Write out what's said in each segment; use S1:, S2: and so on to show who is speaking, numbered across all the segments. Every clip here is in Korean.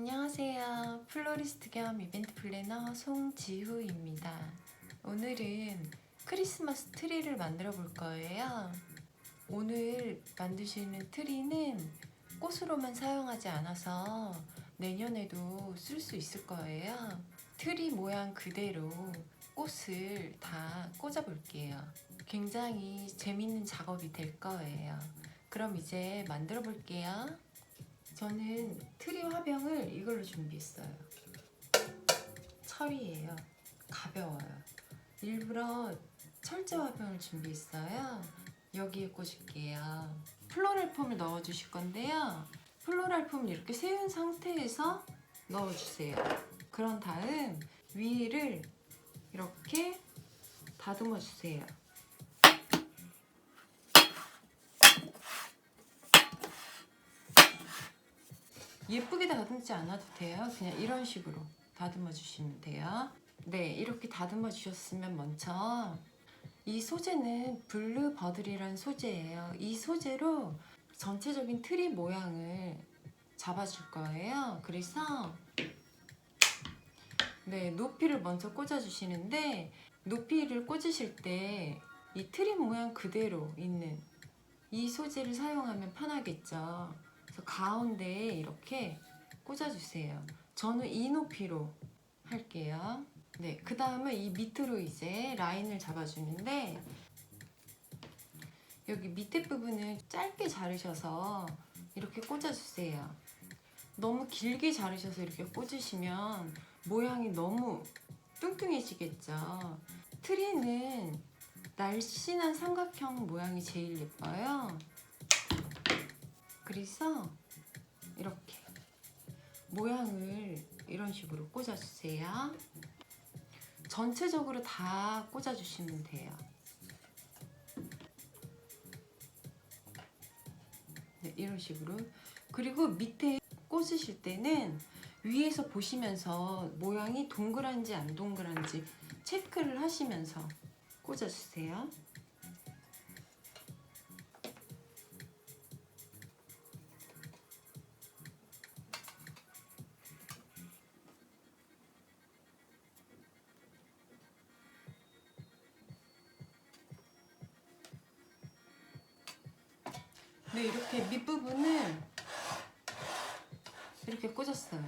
S1: 안녕하세요. 플로리스트 겸 이벤트 플래너 송지후입니다. 오늘은 크리스마스 트리를 만들어 볼 거예요. 오늘 만드시는 트리는 꽃으로만 사용하지 않아서 내년에도 쓸 수 있을 거예요. 트리 모양 그대로 꽃을 다 꽂아 볼게요. 굉장히 재밌는 작업이 될 거예요. 그럼 이제 만들어 볼게요. 저는 트리 화병을 이걸로 준비했어요. 철이에요. 가벼워요. 일부러 철제 화병을 준비했어요. 여기에 꽂을게요. 플로럴 폼을 넣어주실 건데요. 플로럴 폼을 이렇게 세운 상태에서 넣어주세요. 그런 다음 위를 이렇게 다듬어 주세요. 예쁘게 다듬지 않아도 돼요. 그냥 이런 식으로 다듬어 주시면 돼요. 네, 이렇게 다듬어 주셨으면 먼저 이 소재는 블루 버들이라는 소재예요. 이 소재로 전체적인 트리 모양을 잡아줄 거예요. 그래서 네, 높이를 먼저 꽂아 주시는데 높이를 꽂으실 때 이 트리 모양 그대로 있는 이 소재를 사용하면 편하겠죠. 그래서 가운데에 이렇게 꽂아주세요. 저는 이 높이로 할게요. 네, 그 다음에 이 밑으로 이제 라인을 잡아주는데 여기 밑에 부분을 짧게 자르셔서 이렇게 꽂아주세요. 너무 길게 자르셔서 이렇게 꽂으시면 모양이 너무 뚱뚱해지겠죠. 트리는 날씬한 삼각형 모양이 제일 예뻐요. 그래서 이렇게 모양을 이런 식으로 꽂아주세요. 전체적으로 다 꽂아주시면 돼요. 네, 이런 식으로. 그리고 밑에 꽂으실 때는 위에서 보시면서 모양이 동그란지 안 동그란지 체크를 하시면서 꽂아주세요. 네, 이렇게 밑부분을 이렇게 꽂았어요.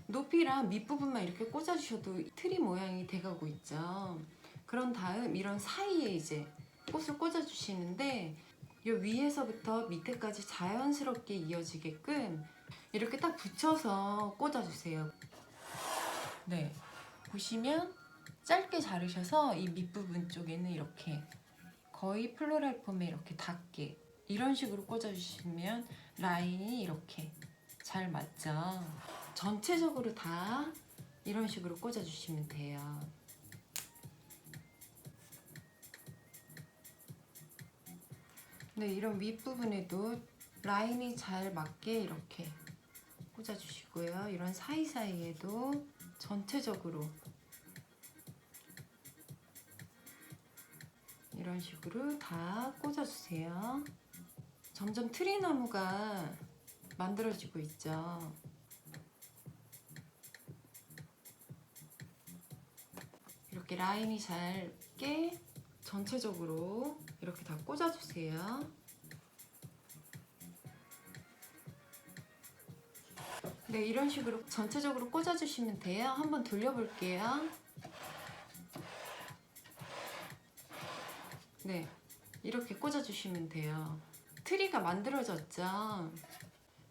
S1: 높이랑 밑부분만 이렇게 꽂아주셔도 트리 모양이 돼가고 있죠. 그런 다음 이런 사이에 이제 꽃을 꽂아주시는데 이 위에서부터 밑에까지 자연스럽게 이어지게끔 이렇게 딱 붙여서 꽂아주세요. 네, 보시면 짧게 자르셔서 이 밑부분 쪽에는 이렇게 거의 플로럴 폼에 이렇게 닿게 이런 식으로 꽂아주시면 라인이 이렇게 잘 맞죠. 전체적으로 다 이런 식으로 꽂아주시면 돼요. 네, 이런 윗부분에도 라인이 잘 맞게 이렇게 꽂아주시고요. 이런 사이사이에도 전체적으로 이런 식으로 다 꽂아주세요. 점점 트리나무가 만들어지고 있죠. 이렇게 라인이 잘게 전체적으로 이렇게 다 꽂아주세요. 네, 이런 식으로 전체적으로 꽂아주시면 돼요. 한번 돌려볼게요. 네, 이렇게 꽂아주시면 돼요. 트리가 만들어졌죠.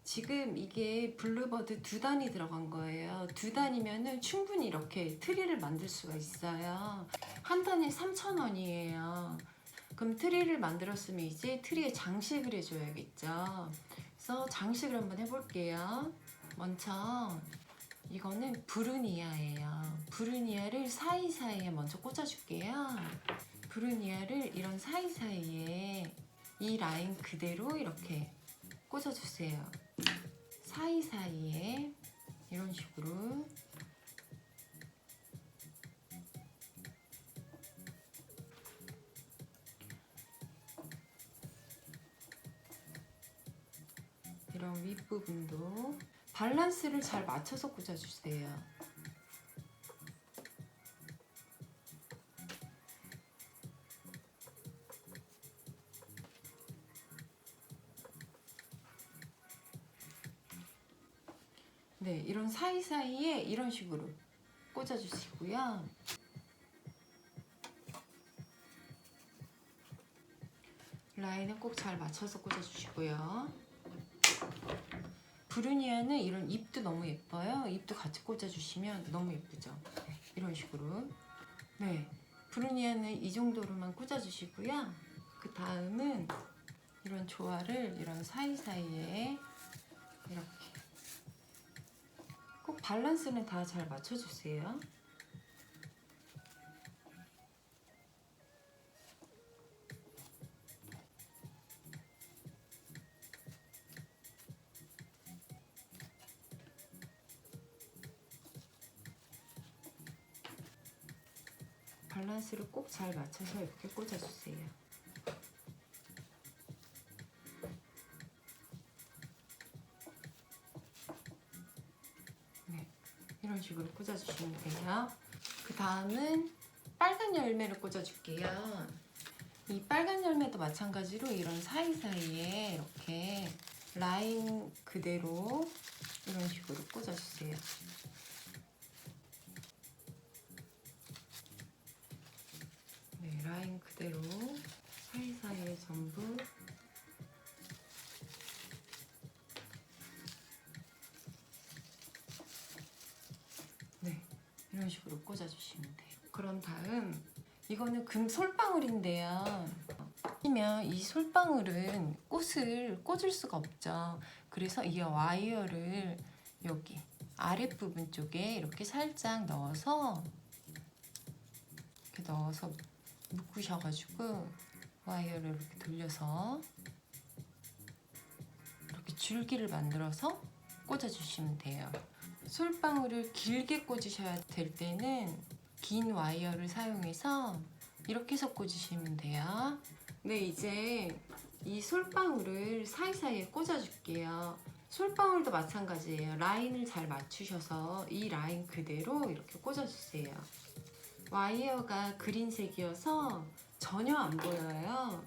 S1: 지금 이게 블루버드 2단이 들어간 거예요. 2단이면은 충분히 이렇게 트리를 만들 수가 있어요. 한 단에 3,000원이에요. 그럼 트리를 만들었으면 이제 트리에 장식을 해줘야겠죠. 그래서 장식을 한번 해볼게요. 먼저 이거는 브루니아예요. 브루니아를 사이사이에 먼저 꽂아줄게요. 브루니아를 이런 사이사이에 이 라인 그대로 이렇게 꽂아주세요. 사이사이에 이런 식으로 이런 윗부분도 밸런스를 잘 맞춰서 꽂아주세요. 네, 이런 사이사이에 이런 식으로 꽂아주시고요. 라인을 꼭 잘 맞춰서 꽂아주시고요. 브루니아는 이런 잎도 너무 예뻐요. 잎도 같이 꽂아주시면 너무 예쁘죠. 이런 식으로. 네, 브루니아는 이 정도로만 꽂아주시고요. 그 다음은 이런 조화를 이런 사이사이에 이렇게 꼭 밸런스는 다 잘 맞춰주세요. 밸런스를 꼭 잘 맞춰서 이렇게 꽂아주세요. 네, 이런 식으로 꽂아주시면 돼요. 그 다음은 빨간 열매를 꽂아줄게요. 이 빨간 열매도 마찬가지로 이런 사이사이에 이렇게 라인 그대로 이런 식으로 꽂아주세요. 네, 라인 그대로 사이사이에 전부 네, 이런 식으로 꽂아주시면 돼요. 그런 다음 이거는 금 솔방울인데요. 이 솔방울은 꽃을 꽂을 수가 없죠. 그래서 이 와이어를 여기 아랫부분 쪽에 이렇게 살짝 넣어서 이렇게 넣어서 묶으셔가지고 와이어를 이렇게 돌려서 이렇게 줄기를 만들어서 꽂아주시면 돼요. 솔방울을 길게 꽂으셔야 될 때는 긴 와이어를 사용해서 이렇게 해서 꽂으시면 돼요. 네, 이제 이 솔방울을 사이사이에 꽂아줄게요. 솔방울도 마찬가지예요. 라인을 잘 맞추셔서 이 라인 그대로 이렇게 꽂아주세요. 와이어가 그린색이어서 전혀 안 보여요.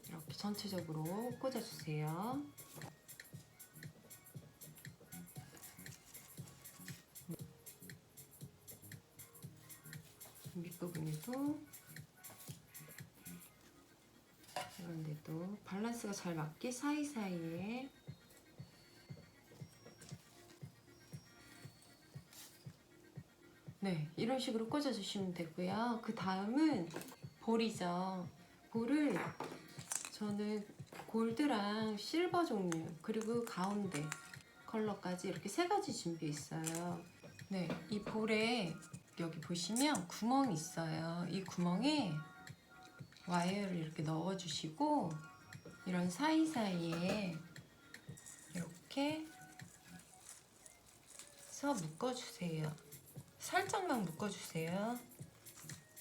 S1: 이렇게 전체적으로 꽂아주세요. 밑부분에도 이런 데도 밸런스가 잘 맞게 사이사이에 네, 이런 식으로 꽂아주시면 되고요. 그 다음은 볼이죠. 볼을 저는 골드랑 실버 종류 그리고 가운데 컬러까지 이렇게 세 가지 준비했어요. 네, 이 볼에 여기 보시면 구멍이 있어요. 이 구멍에 와이어를 이렇게 넣어주시고 이런 사이사이에 이렇게 해서 묶어주세요. 살짝만 묶어주세요.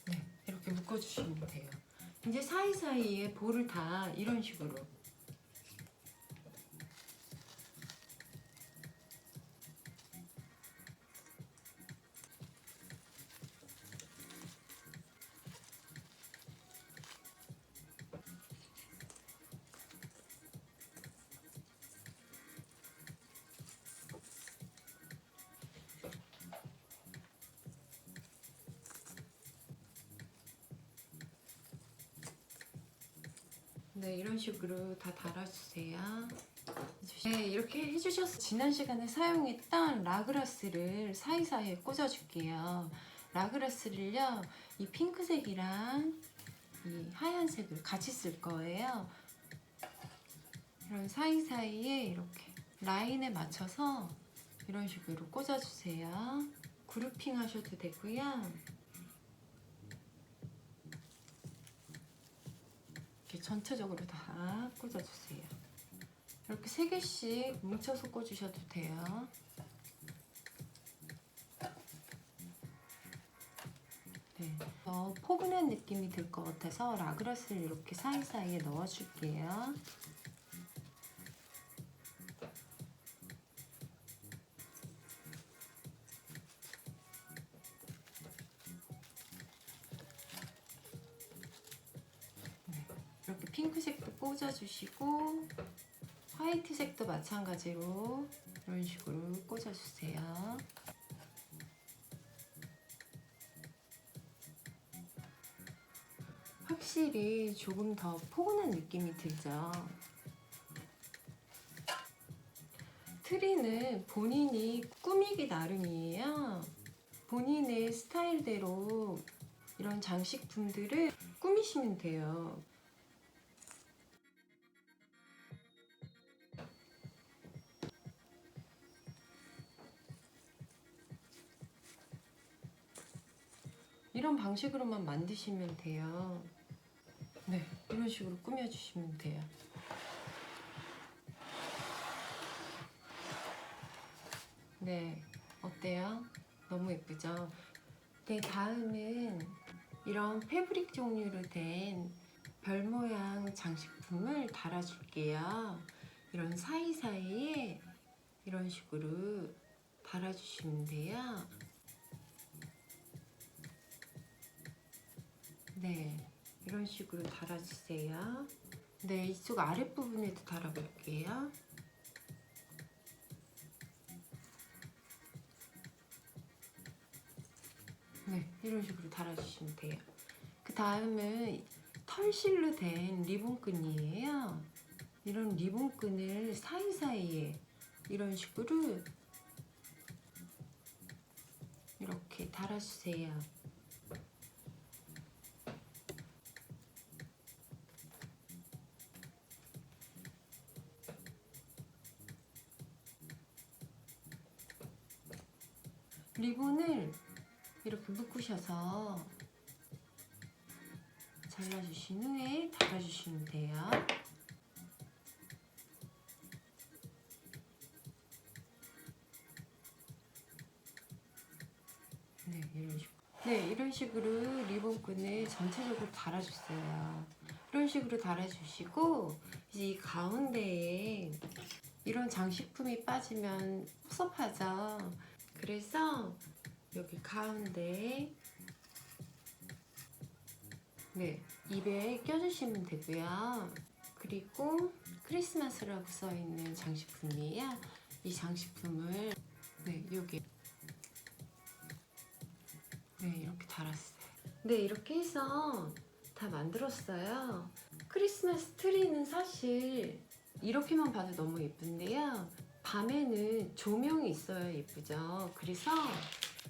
S1: 네, 이렇게 묶어주시면 돼요. 이제 사이사이에 볼을 다 이런 식으로 네, 이런 식으로 다 달아주세요. 네, 이렇게 해주셔서 지난 시간에 사용했던 라그라스를 사이사이에 꽂아줄게요. 라그라스를요, 이 핑크색이랑 이 하얀색을 같이 쓸 거예요. 이런 사이사이에 이렇게 라인에 맞춰서 이런 식으로 꽂아주세요. 그루핑 하셔도 되고요. 이렇게 전체적으로 다 꽂아주세요. 이렇게 3개씩 뭉쳐서 꽂으셔도 돼요. 네, 포근한 느낌이 들 것 같아서 라그라스를 이렇게 사이사이에 넣어줄게요. 이렇게 핑크색도 꽂아주시고 화이트색도 마찬가지로 이런 식으로 꽂아주세요. 확실히 조금 더 포근한 느낌이 들죠. 트리는 본인이 꾸미기 나름이에요. 본인의 스타일대로 이런 장식품들을 꾸미시면 돼요. 이런 방식으로만 만드시면 돼요. 네, 이런 식으로 꾸며주시면 돼요. 네, 어때요? 너무 예쁘죠? 네, 다음은 이런 패브릭 종류로 된 별 모양 장식품을 달아줄게요. 이런 사이사이에 이런 식으로 달아주시면 돼요. 네, 이런 식으로 달아주세요. 네, 이쪽 아랫부분에도 달아볼게요. 네, 이런 식으로 달아주시면 돼요. 그 다음은 털실로 된 리본끈이에요. 이런 리본끈을 사이사이에 이런 식으로 이렇게 달아주세요. 리본을 이렇게 묶으셔서 잘라주신 후에 달아주시면 돼요. 네, 이런 식으로. 네, 이런 식으로 리본끈을 전체적으로 달아주세요. 이런 식으로 달아주시고 이제 이 가운데에 이런 장식품이 빠지면 섭섭하죠. 그래서 여기 가운데 네, 입에 껴주시면 되고요. 그리고 크리스마스라고 써있는 장식품이에요. 이 장식품을 네, 여기 네, 이렇게 달았어요. 네, 이렇게 해서 다 만들었어요. 크리스마스 트리는 사실 이렇게만 봐도 너무 예쁜데요. 밤에는 조명이 있어야 예쁘죠. 그래서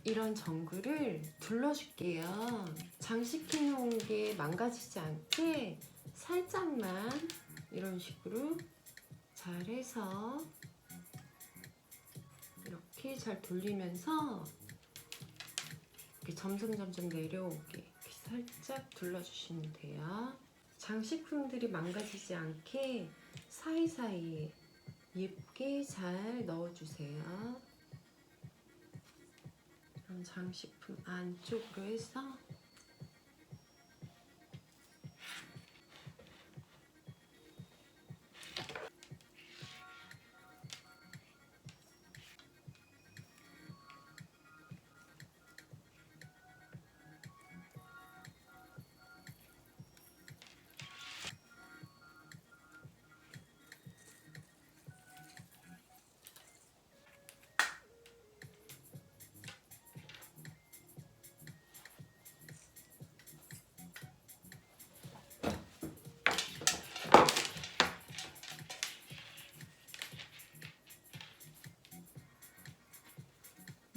S1: 이런 전구를 둘러줄게요. 장식해 놓은 게 망가지지 않게 살짝만 이런 식으로 잘 해서 이렇게 잘 돌리면서 이렇게 점점 내려오게 이렇게 살짝 둘러주시면 돼요. 장식품들이 망가지지 않게 사이사이에 예쁘게 잘 넣어주세요. 이런 장식품 안쪽으로 해서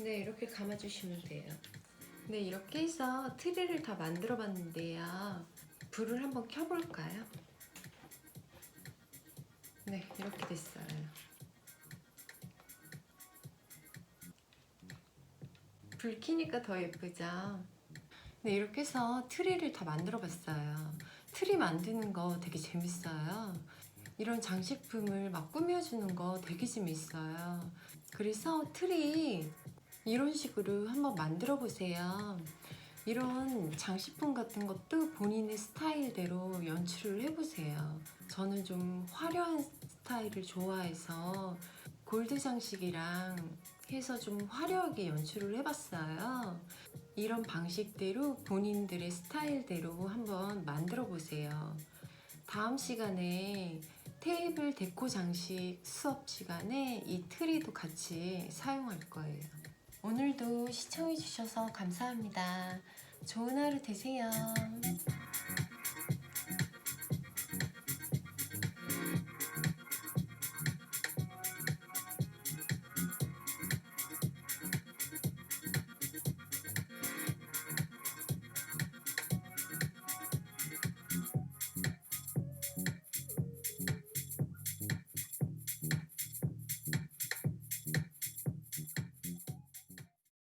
S1: 네, 이렇게 감아주시면 돼요. 네, 이렇게 해서 트리를 다 만들어 봤는데요. 불을 한번 켜볼까요? 네, 이렇게 됐어요. 불 켜니까 더 예쁘죠? 네, 이렇게 해서 트리를 다 만들어 봤어요. 트리 만드는 거 되게 재밌어요. 이런 장식품을 막 꾸며주는 거 되게 재밌어요. 그래서 트리 이런 식으로 한번 만들어 보세요. 이런 장식품 같은 것도 본인의 스타일대로 연출을 해보세요. 저는 좀 화려한 스타일을 좋아해서 골드 장식이랑 해서 좀 화려하게 연출을 해봤어요. 이런 방식대로 본인들의 스타일대로 한번 만들어 보세요. 다음 시간에 테이블 데코 장식 수업 시간에 이 트리도 같이 사용할 거예요. 오늘도 시청해주셔서 감사합니다. 좋은 하루 되세요.